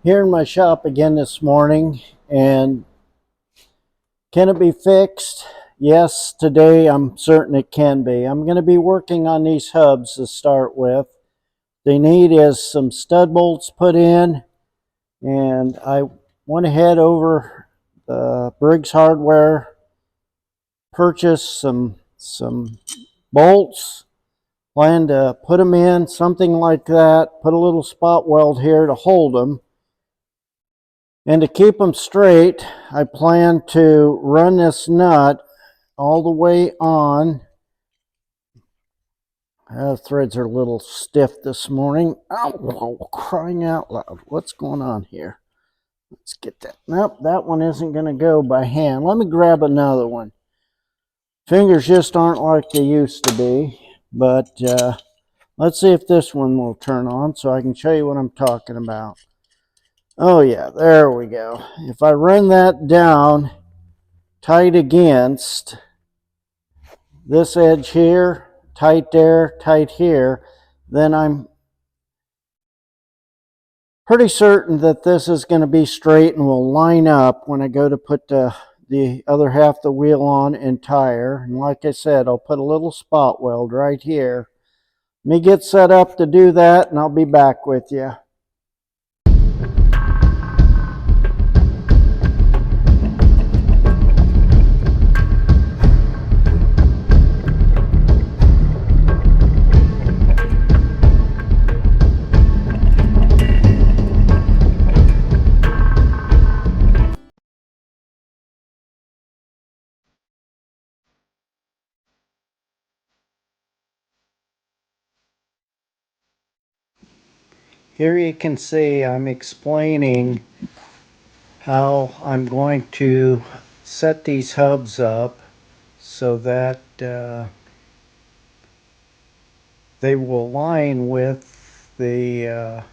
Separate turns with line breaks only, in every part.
Here in my shop again this morning, and can it be fixed? Yes, today I'm certain it can be. I'm going to be working on these hubs to start with. They need is some stud bolts put in, and I went ahead over the Briggs Hardware, purchased some bolts, plan to put them in, something like that, put a little spot weld here to hold them. And to keep them straight, I plan to run this nut all the way on. The threads are a little stiff this morning. Oh, crying out loud. What's going on here? Let's get that. Nope, that one isn't going to go by hand. Let me grab another one. Fingers just aren't like they used to be. But let's see if this one will turn on so I can show you what I'm talking about. Oh yeah, there we go. If I run that down tight against this edge here, tight there, tight here, then I'm pretty certain that this is going to be straight and will line up when I go to put the other half of the wheel on and tire. And like I said, I'll put a little spot weld right here. Let me get set up to do that, and I'll be back with you. Here you can see I'm explaining how I'm going to set these hubs up so that they will line with the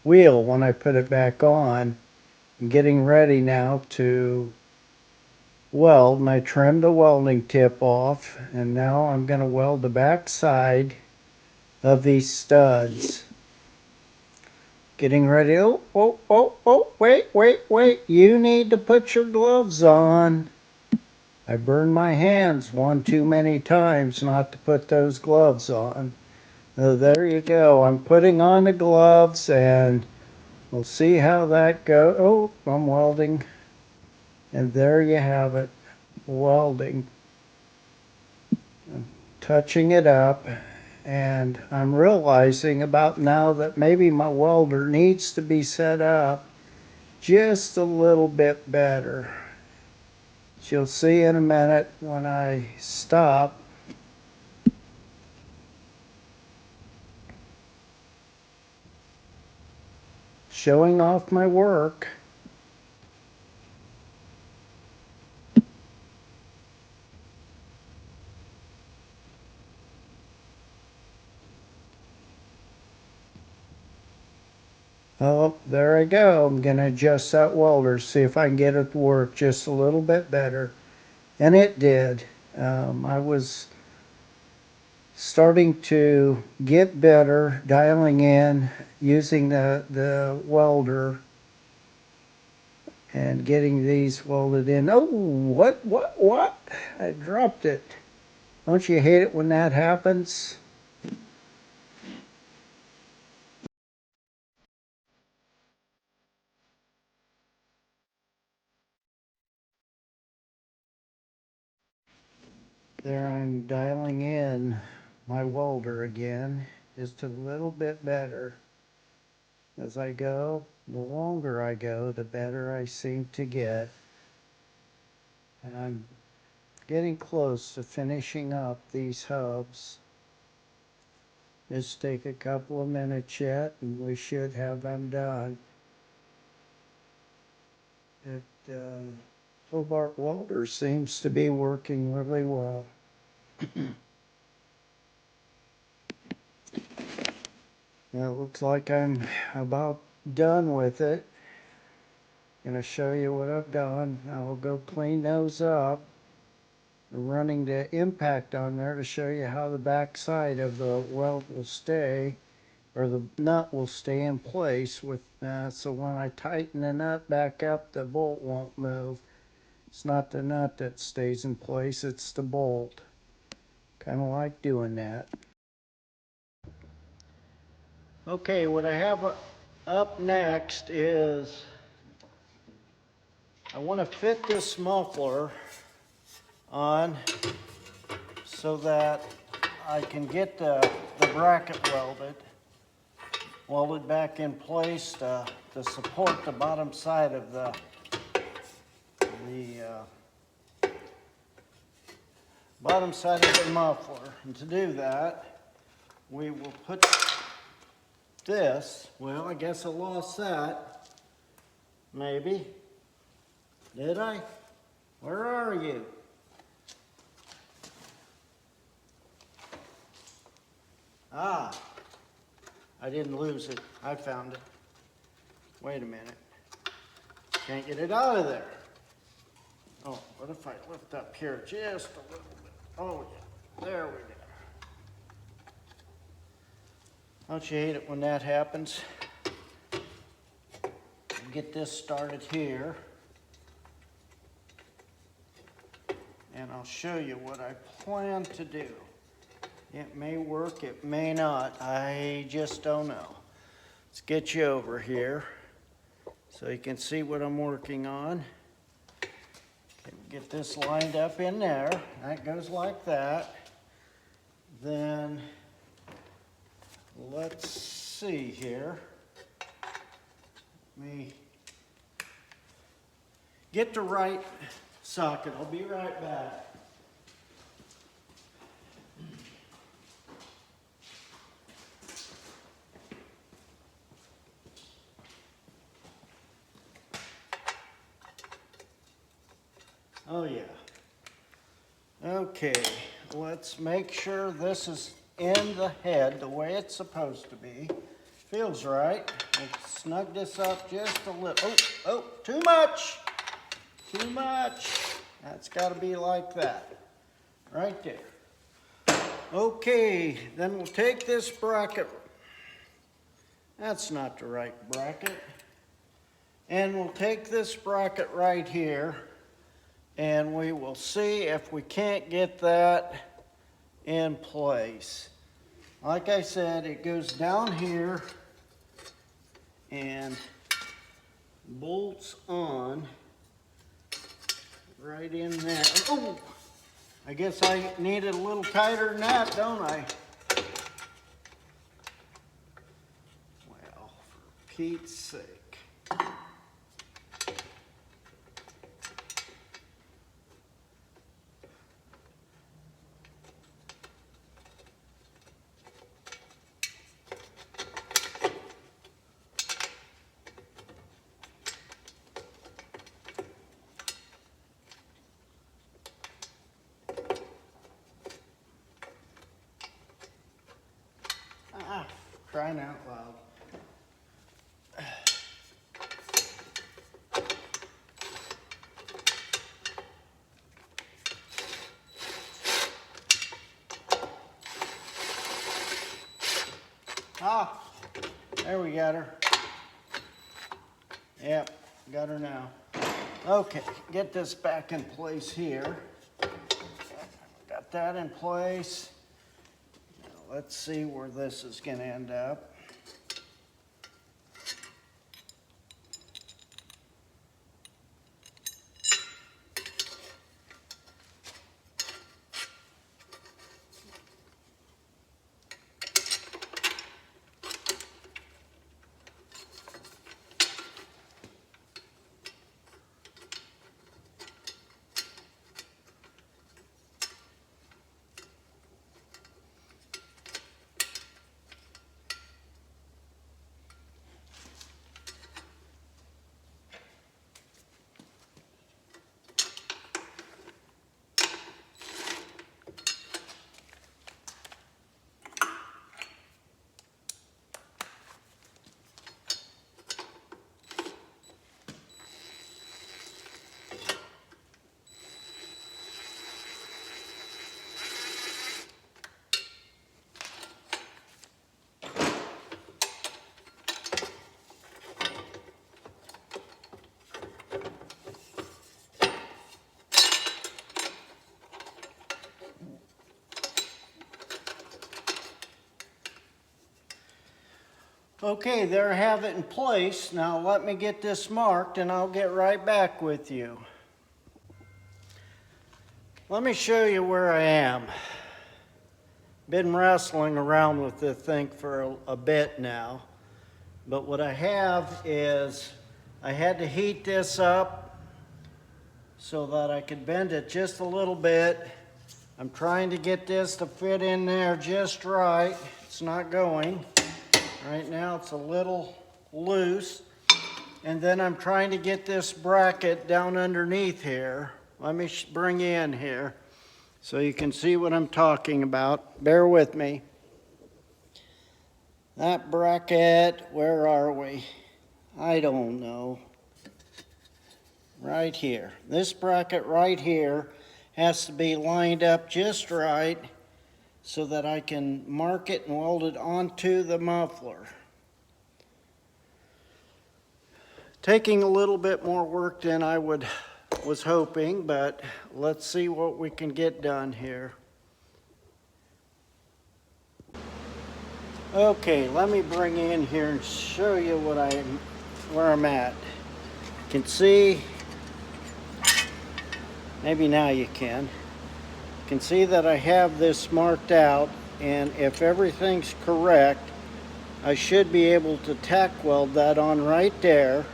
wheel when I put it back on. I'm getting ready now to weld, and I trimmed the welding tip off, and now I'm going to weld the back side of these studs. Getting ready. Oh, wait. You need to put your gloves on. I burned my hands one too many times not to put those gloves on. So there you go. I'm putting on the gloves, and we'll see how that goes. Oh, I'm welding. And there you have it. Welding. I'm touching it up. And I'm realizing about now that maybe my welder needs to be set up just a little bit better. You'll see in a minute when I stop. Showing off my work. Oh, there I go. I'm going to adjust that welder, see if I can get it to work just a little bit better. And it did. I was starting to get better dialing in using the welder and getting these welded in. Oh, what? I dropped it. Don't you hate it when that happens? There I'm dialing in my welder again, just a little bit better. As I go, the longer I go, the better I seem to get. And I'm getting close to finishing up these hubs. Just take a couple of minutes yet, and we should have them done. It, Hobart welder seems to be working really well. Now it looks like I'm about done with it. Gonna show you what I've done. I'll go clean those up. Running the impact on there to show you how the back side of the weld will stay. or the nut will stay in place with so when I tighten the nut back up, the bolt won't move. It's not the nut that stays in place, it's the bolt. Kind of like doing that. Okay, what I have up next is I want to fit this muffler on so that I can get the bracket welded back in place to support the bottom side of the bottom side of the muffler. And to do that, we will put this, well, I guess I lost that, maybe. Did I? Where are you? Ah, I didn't lose it. I found it. Wait a minute. Can't get it out of there. Oh, what if I lift up here just a little bit? Oh, yeah. There we go. Don't you hate it when that happens? Get this started here. And I'll show you what I plan to do. It may work, it may not. I just don't know. Let's get you over here so you can see what I'm working on. Get this lined up in there. That goes like that. Then let's see here. Let me get the right socket. I'll be right back. Oh yeah. Okay, let's make sure this is in the head the way it's supposed to be. Feels right. Let's snug this up just a little. Oh, too much. Too much. That's got to be like that. Right there. Okay, then we'll take this bracket. That's not the right bracket. And we'll take this bracket right here, and we will see if we can't get that in place. Like I said, it goes down here and bolts on right in there. Oh, I guess I need it a little tighter than that, don't I? Well, for Pete's sake. Crying out loud. Ah, there we got her. Yep, got her now. Okay, get this back in place here. Got that in place. Now let's see where this is going to end up. Okay, there I have it in place. Now let me get this marked and I'll get right back with you. Let me show you where I am. Been wrestling around with this thing for a bit now. But what I have is I had to heat this up so that I could bend it just a little bit. I'm trying to get this to fit in there just right. It's not going. Right now it's a little loose. And then I'm trying to get this bracket down underneath here. Let me bring you in here so you can see what I'm talking about. Bear with me. That bracket, where are we? I don't know. Right here. This bracket right here has to be lined up just right so that I can mark it and weld it onto the muffler. Taking a little bit more work than I was hoping, but let's see what we can get done here. Okay, let me bring you in here and show you where I'm at. You can see, maybe now you can see that I have this marked out, and if everything's correct, I should be able to tack weld that on right there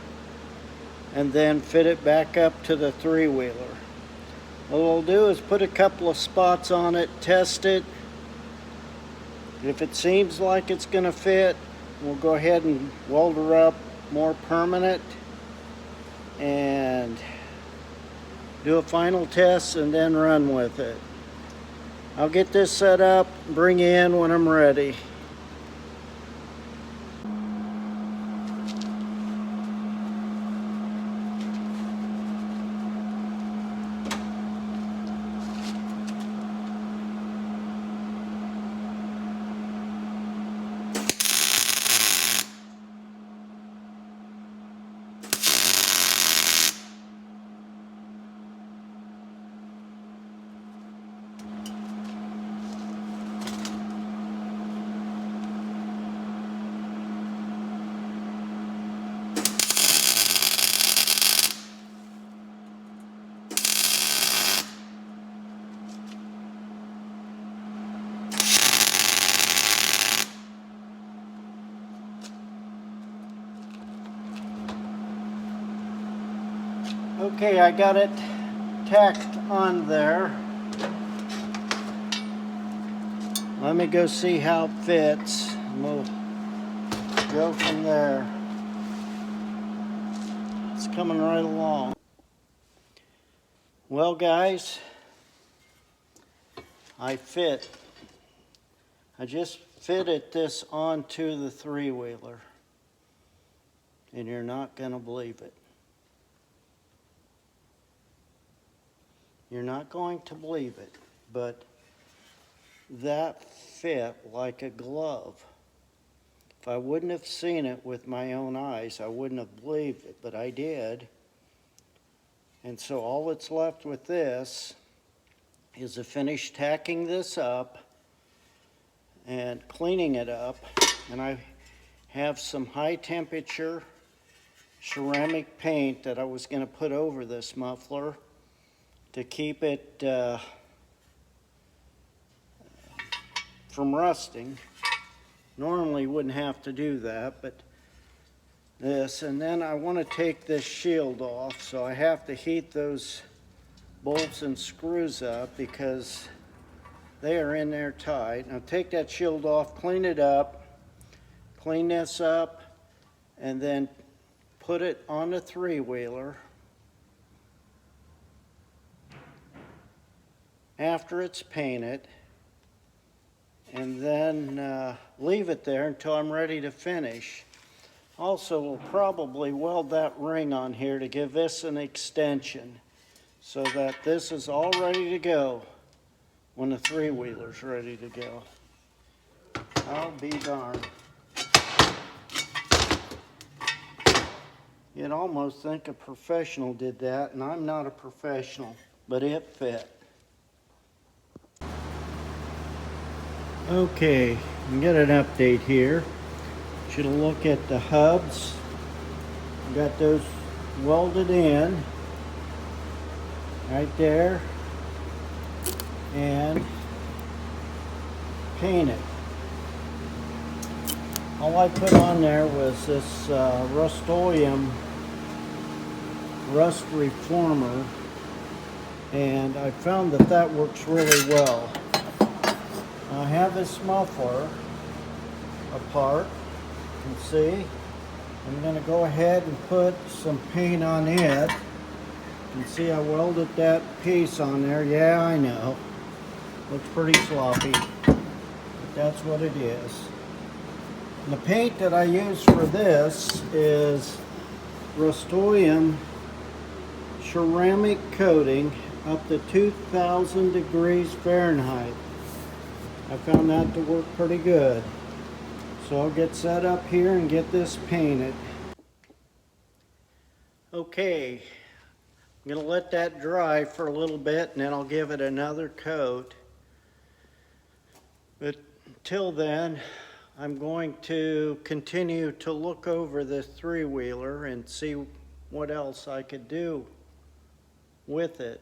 and then fit it back up to the three-wheeler. What we'll do is put a couple of spots on it, test it. If it seems like it's going to fit, we'll go ahead and weld her up more permanent and do a final test and then run with it. I'll get this set up, bring you in when I'm ready. Okay, I got it tacked on there. Let me go see how it fits, and we'll go from there. It's coming right along. Well, guys, I just fitted this onto the three-wheeler, and you're not going to believe it. You're not going to believe it, but that fit like a glove. If I wouldn't have seen it with my own eyes, I wouldn't have believed it, but I did. And so all that's left with this is to finish tacking this up and cleaning it up. And I have some high temperature ceramic paint that I was going to put over this muffler to keep it from rusting. Normally wouldn't have to do that, but this, and then I want to take this shield off, so I have to heat those bolts and screws up because they are in there tight. Now take that shield off, clean it up, clean this up, and then put it on the three-wheeler. After it's painted, and then leave it there until I'm ready to finish. Also, we'll probably weld that ring on here to give this an extension so that this is all ready to go when the three-wheeler's ready to go. I'll be darned. You'd almost think a professional did that, and I'm not a professional, but it fit. Okay, we get an update here. want you to look at the hubs. Got those welded in right there and painted. All I put on there was this Rust-Oleum rust reformer, and I found that that works really well. I have this muffler apart, you can see. I'm going to go ahead and put some paint on it. You can see I welded that piece on there. Yeah, I know. Looks pretty sloppy, but that's what it is. And the paint that I use for this is Rust-Oleum ceramic coating up to 2,000 degrees Fahrenheit. I found that to work pretty good. So I'll get set up here and get this painted. Okay, I'm going to let that dry for a little bit and then I'll give it another coat. But until then, I'm going to continue to look over this three-wheeler and see what else I could do with it.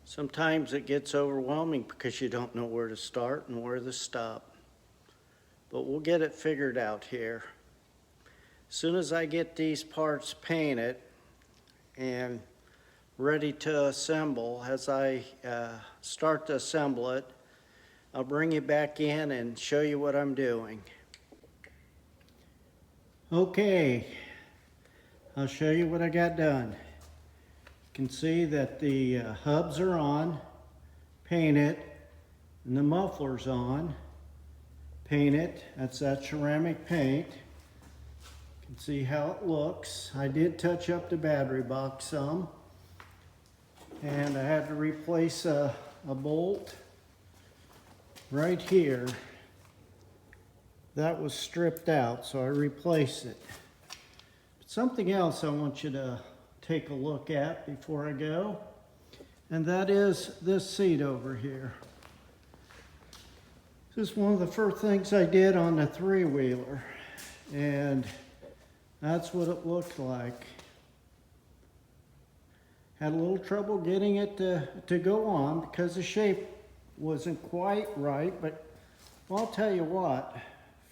Sometimes it gets overwhelming because you don't know where to start and where to stop. But we'll get it figured out here. As soon as I get these parts painted and ready to assemble, as I start to assemble it, I'll bring you back in and show you what I'm doing. Okay, I'll show you what I got done. You can see that the hubs are on, painted, and the muffler's on, painted. That's that ceramic paint. You can see how it looks. I did touch up the battery box some, and I had to replace a bolt right here. That was stripped out, so I replaced it. But something else I want you to take a look at before I go, and that is this seat over here. This is one of the first things I did on the three-wheeler, and that's what it looked like. Had a little trouble getting it to go on because the shape wasn't quite right, but well, I'll tell you what,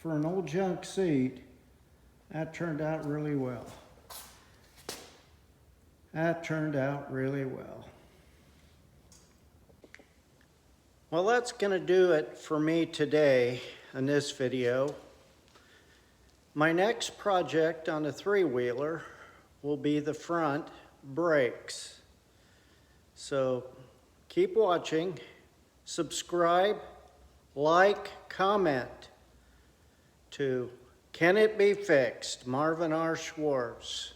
for an old junk seat, that turned out really well. That turned out really well. Well, that's going to do it for me today in this video. My next project on the three-wheeler will be the front brakes. So keep watching, subscribe, like, comment to Can It Be Fixed? Marvin R. Schwartz.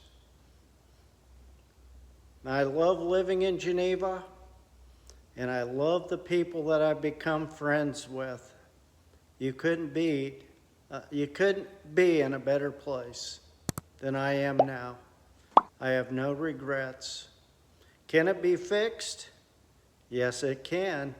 I love living in Geneva, and I love the people that I've become friends with. You couldn't be in a better place than I am now. I have no regrets. Can it be fixed? Yes, it can.